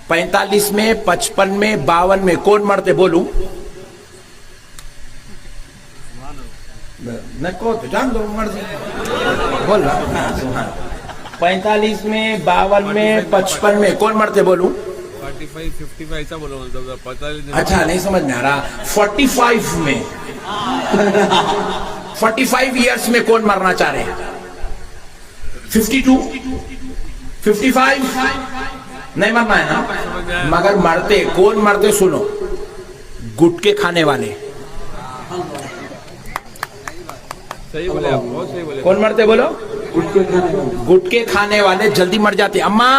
45 में, 55 में, 52 में कौन मरते बोलूं? न को तो जान दो मर्जी बोल रहा। 45 में, 52 में, 55 में कौन मरते बोलूं? 45, 55 ऐसा बोलो, मतलब 45। अच्छा नहीं समझ में आ रहा। 45 में 45 इयर्स में कौन मरना चाह रहे हैं? 52, 55 नहीं मरना है ना, मगर मरते कौन मरते सुनो, गुटके खाने वाले। सही बोले आप, बहुत सही बोले। कौन मरते बोलो? गुटके खाने वाले जल्दी मर जाते। अम्मा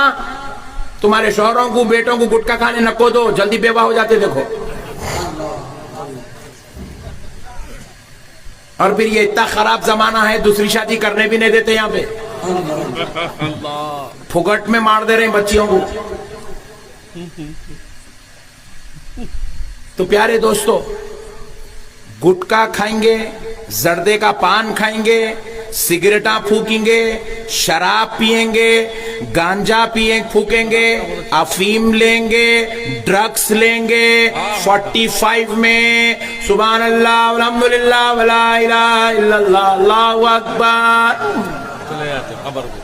तुम्हारे शौहरों को, बेटों को गुटखा खाने नको दो, जल्दी बेवा हो जाते। देखो, और फिर ये इतना खराब जमाना है, दूसरी शादी करने भी नहीं देते यहाँ पे, फुगट में मार दे रहे हैं बच्चियों को। तो प्यारे दोस्तों, गुटखा खाएंगे, जर्दे का पान खाएंगे, सिगरेटा फूकेंगे, शराब पिएंगे, गांजा फूकेंगे, अफीम लेंगे, ड्रग्स लेंगे। 45 में सुभान अल्लाह, अल्हम्दुलिल्लाह, वला इलाहा इल्लल्लाह, अल्लाहु अकबर चले जाते खबर को।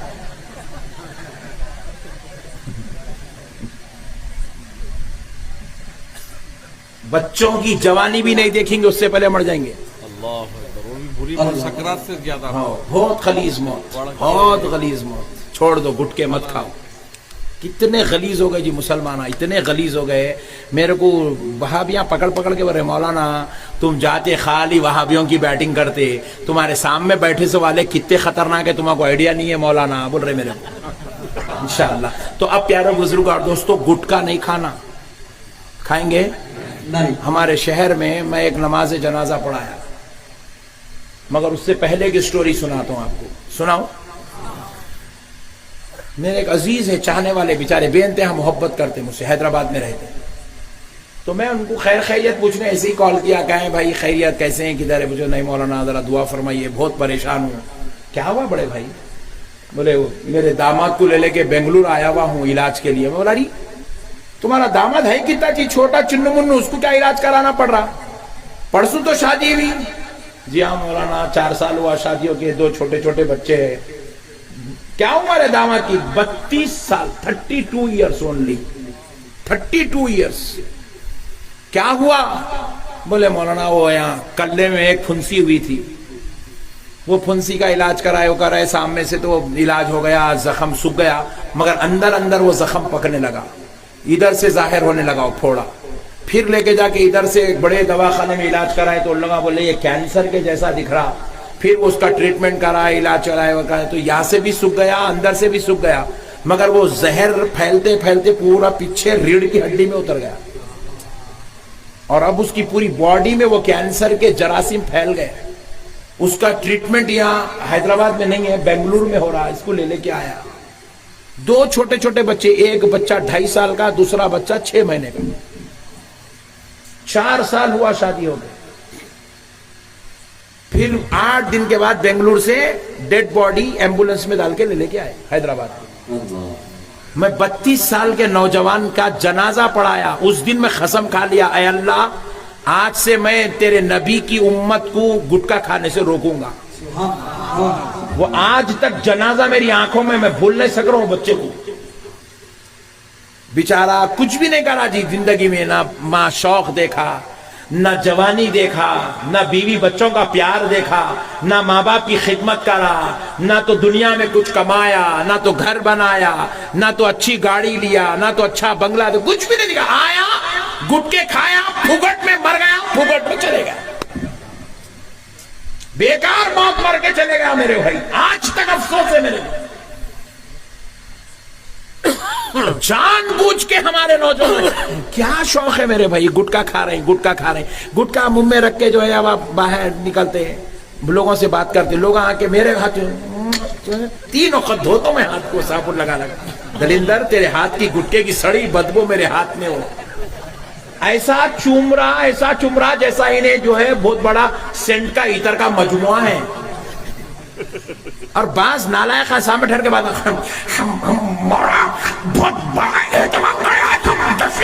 बच्चों की जवानी भी नहीं देखेंगे, उससे पहले मर जाएंगे। अल्लाह अकबर, वो भी बुरी सकरात से ज्यादा। हाँ, बहुत खलीज मौत, बहुत गलीज मौत। छोड़ दो, गुटके मत खाओ। कितने गलीज हो गए जी मुसलमान, इतने गलीज हो गए। मेरे को वहाबियां पकड़ पकड़ के बोले, मौलाना तुम जाते खाली वहाबियों की बैटिंग करते, तुम्हारे सामने बैठे से वाले कितने खतरनाक है, तुम्हारा आइडिया नहीं है मौलाना, बोल रहे मेरे को। इंशाअल्लाह। तो अब प्यारे बुजुर्ग और दोस्तों, गुटखा नहीं खाना, खाएंगे नहीं। हमारे शहर में मैं एक नमाज जनाजा पढ़ाया, मगर उससे पहले की स्टोरी सुनाता हूं आपको। सुनाओ। मेरे एक अजीज है, चाहने वाले बेचारे बेइंतहा मोहब्बत करते मुझसे, हैदराबाद में रहते। तो मैं उनको खैर खैरियत पूछने ऐसे ही कॉल किया, कहें भाई खैरियत, कैसे हैं, किधर है? मुझे नहीं मौलाना जरा दुआ फरमाइए, बहुत परेशान हूँ। क्या हुआ बड़े भाई? बोले मेरे दामाद को ले लेके बेंगलुरु आया हुआ हूँ इलाज के लिए। मैं बोला, अरे तुम्हारा दामाद है कितना चीज, छोटा चुन्नू मुन्नू, उसको क्या इलाज कराना पड़ रहा? परसों तो शादी हुई। जी हाँ मौलाना, 4 साल हुआ शादियों के, 2 छोटे छोटे बच्चे हैं। क्या उम्र है दामाद की? 32 साल, 32 ईयर्स ओनली, 32 ईयर्स। क्या हुआ? बोले मौलाना वो यहाँ कल्ले में एक फुंसी हुई थी, वो फुंसी का इलाज कराए सामने से तो इलाज हो गया, जख्म सूख गया, मगर अंदर अंदर वो जख्म पकने लगा, इधर से जाहिर होने लगा वो फोड़ा। फिर लेके जाके इधर से एक बड़े दवाखाने में इलाज कराए तो लोग बोले ये कैंसर के जैसा दिख रहा। फिर उसका ट्रीटमेंट कराया, इलाज चलाया, तो यहाँ से भी सूख गया, अंदर से भी सूख गया, मगर वो जहर फैलते फैलते पूरा पीछे रीढ़ की हड्डी में उतर गया, और अब उसकी पूरी बॉडी में वो कैंसर के जरासीम फैल गए। उसका ट्रीटमेंट यहाँ हैदराबाद में नहीं है, बेंगलुरु में हो रहा है। इसको ले लेके आया। 2 छोटे छोटे बच्चे, एक बच्चा 2.5 साल का, दूसरा बच्चा 6 महीने का। 4 साल हुआ शादी हो गई। फिर 8 दिन के बाद बेंगलुरु से डेड बॉडी एम्बुलेंस में डाल के ले लेके आए हैदराबाद। मैं 32 साल के नौजवान का जनाजा पढ़ाया। उस दिन मैं कसम खा लिया, ऐ अल्लाह आज से मैं तेरे नबी की उम्मत को गुटखा खाने से रोकूंगा। वो आज तक जनाजा मेरी आंखों में, मैं भूल नहीं सक रहा हूं बच्चे को। बेचारा कुछ भी नहीं करा जी जिंदगी में, ना माँ शौक देखा, ना जवानी देखा, ना बीवी बच्चों का प्यार देखा, ना माँ बाप की खिदमत करा, ना तो दुनिया में कुछ कमाया, ना तो घर बनाया, ना तो अच्छी गाड़ी लिया, ना तो अच्छा बंगला, तो कुछ भी नहीं दिखा। आया, गुटके खाया, फुगट में मर गया, फुगट में चले गया, बेकार मौत मर के चले गया मेरे भाई। आज तक अफसोस है मेरे को। जानबूझ के हमारे नौजवान क्या शौक है मेरे भाई, गुटखा खा रहे हैं, गुटखा खा रहे हैं। गुटखा मुंह में रख के जो है अब बाहर निकलते हैं, लोगों से बात करते, लोग आके मेरे हाथ 3 वक्त धोता मैं हाथ को साबुन लगा लगा। दलिंदर तेरे हाथ की गुटके की सड़ी बदबू मेरे हाथ में हो। ऐसा चूम रहा जैसा इन्हें जो है बहुत बड़ा सेंट का इतर का मजमुआ है। और बाज नालायक सामने ठहर के बाद बहुत बड़ा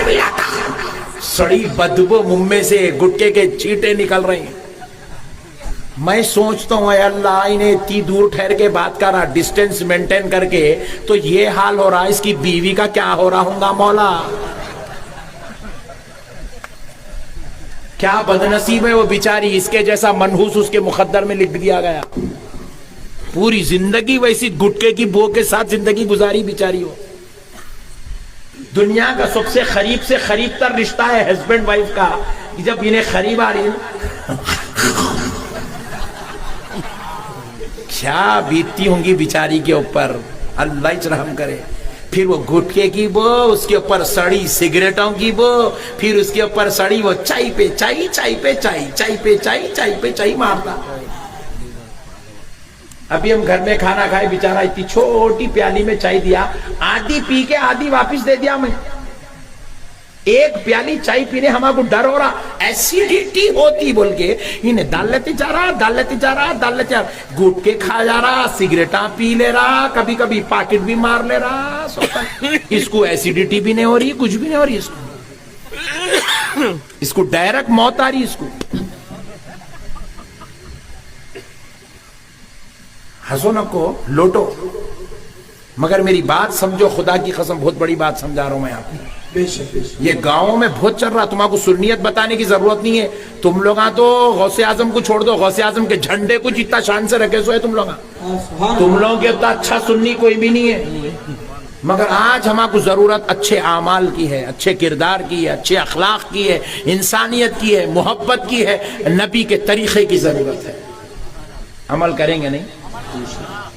कर लिया था। सड़ी बदबू मुंह में से गुटके के छींटे निकल रहे हैं। मैं सोचता हूँ अल्लाह इन्हें इतनी दूर ठहर के बात कर रहा, डिस्टेंस मेंटेन करके, तो ये हाल हो रहा है, इसकी बीवी का क्या हो रहा होगा मौला। क्या बदनसीब है वो बिचारी, इसके जैसा मनहूस उसके मुकद्दर में लिख दिया गया। पूरी जिंदगी वैसी गुटके की बो के साथ जिंदगी गुजारी बिचारी हो। दुनिया का सबसे करीब से करीब तर रिश्ता है हस्बैंड वाइफ का, कि जब इन्हें करीब आ रही है क्या बीतती होंगी बिचारी के ऊपर, अल्लाह ही रहम करे। फिर वो गुटके की बो, उसके ऊपर सड़ी सिगरेटों की बो, फिर उसके ऊपर सड़ी वो चाय पे चाय, चाय पे चाय, चाय पे चाय, चाय पे चाय मारता। अभी हम घर में खाना खाए, बेचारा इतनी छोटी प्याली में चाय दिया, आधी पी के आधी वापस दे दिया। मैं एक प्याली चाय पीने हमारे डर हो रहा, एसिडिटी होती बोल के इन्हें डाल लेते जा रहा, डाल लेते जा रहा, डाल लेते जा रहा, गुटके खा जा रहा, सिगरेटा पी ले रहा, कभी कभी पॉकेट भी मार ले रहा, इसको एसिडिटी भी नहीं हो रही, कुछ भी नहीं हो रही इसको डायरेक्ट मौत आ रही इसको। हंसो नको लोटो, मगर मेरी बात समझो, खुदा की कसम बहुत बड़ी बात समझा रहा हूं मैं आपको। ये गांवों में बहुत चल रहा, तुम्हारा सुन्नियत बताने की जरूरत नहीं है। तुम लोग तो गौसे आजम को छोड़ दो, गौसे आजम के झंडे को जितना शान से रखे सो है तुम लोग के उतना अच्छा सुन्नी कोई भी नहीं है। मगर आज हमारे जरूरत अच्छे आमाल की है, अच्छे किरदार की है, अच्छे अखलाक की है, इंसानियत की है, मोहब्बत की है, नबी के तरीके की जरूरत है। अमल करेंगे नहीं?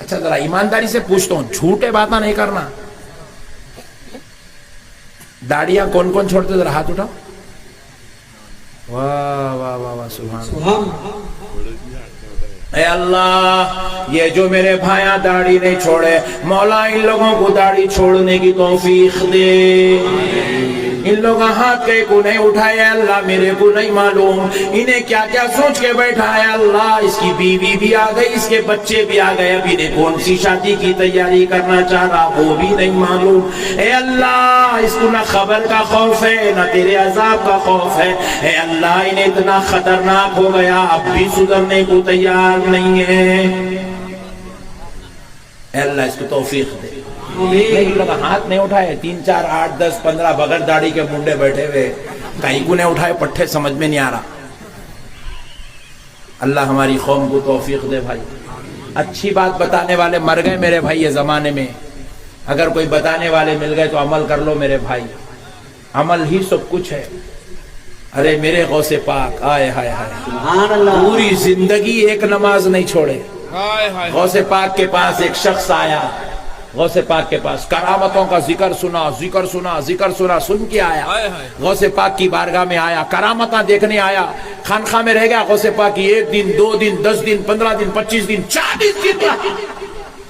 अच्छा जरा ईमानदारी से पूछता हूं, झूठे बातें नहीं करना। दाढ़ियां कौन कौन छोड़ते, जरा हाथ उठाओ। वाह वाह वाह वाह, सुभान ऐ अल्लाह, ये जो मेरे भाया दाढ़ी नहीं छोड़े, मौला इन लोगों को दाढ़ी छोड़ने की तौफीक दे। इन लोग हाथ के को नहीं उठाए अल्लाह, मेरे को नहीं मालूम इन्हें क्या क्या सोच के बैठा है अल्लाह। इसकी बीवी भी आ गई, इसके बच्चे भी आ गए, अभी इन्हें कौन सी शादी की तैयारी करना चाह रहा वो भी नहीं मालूम। ए अल्लाह, इसको ना खबर का खौफ है ना तेरे अजाब का खौफ है। ए अल्लाह, इन्हें इतना खतरनाक हो गया, अब भी सुधरने को तैयार नहीं है। ए अल्लाह, इसको तौफीक दे। लोग हाथ नहीं उठाए, 3 4 8 10 15 बगैर दाढ़ी के मुंडे बैठे हुए, कहीं को नहीं उठाए, पट्टे समझ में नहीं आ रहा। अल्लाह हमारी कौम को तौफीक दे भाई। अच्छी बात बताने वाले मर गए मेरे भाई ये जमाने में, अगर कोई बताने वाले मिल गए तो अमल कर लो मेरे भाई, अमल ही सब कुछ है। अरे मेरे गौसे पाक, आए हाय हाय, पूरी जिंदगी एक नमाज नहीं छोड़े। गौसे पाक के पास एक शख्स आया, गौसे पाक के पास करामतों का जिक्र सुना, जिक्र सुना, जिक्र सुना, सुन के आया, गौसे पाक की बारगाह में आया, करामता देखने आया, खानखा में रह गया। गौसे पाक की 1 दिन 2 दिन 10 दिन 15 दिन 25 दिन 40 दिन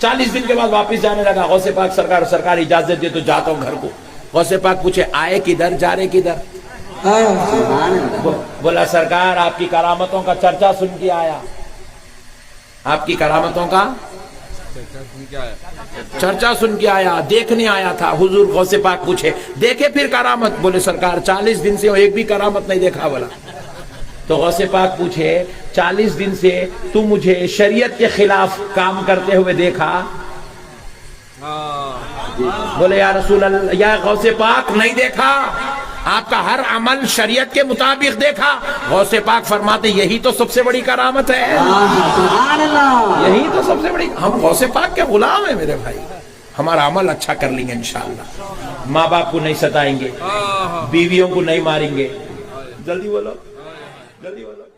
40 दिन के बाद वापस जाने लगा। गौसे पाक सरकार इजाजत दे तो जाता हूँ घर को। गौसे पाक पूछे आए किधर, जा रहे किधर? बोला सरकार आपकी करामतों का चर्चा सुन के आया। आपकी करामतों का चर्चा सुन के आया, देखने आया था। हुजूर गौसे पाक पूछे देखे फिर करामत? बोले सरकार 40 दिन से एक भी करामत नहीं देखा। बोला तो गौसे पाक पूछे 40 दिन से तू मुझे शरीयत के खिलाफ काम करते हुए देखा? बोले या रसूल अल्लाह, या गौसे पाक नहीं देखा, आपका हर अमल शरीयत के मुताबिक देखा। गौसे पाक फरमाते यही तो सबसे बड़ी करामत है, यही तो सबसे बड़ी। हम गौसे पाक के गुलाम है मेरे भाई, हमारा अमल अच्छा कर लेंगे इंशाअल्लाह। माँ बाप को नहीं सताएंगे, बीवियों को नहीं मारेंगे। जल्दी बोलो, जल्दी बोलो।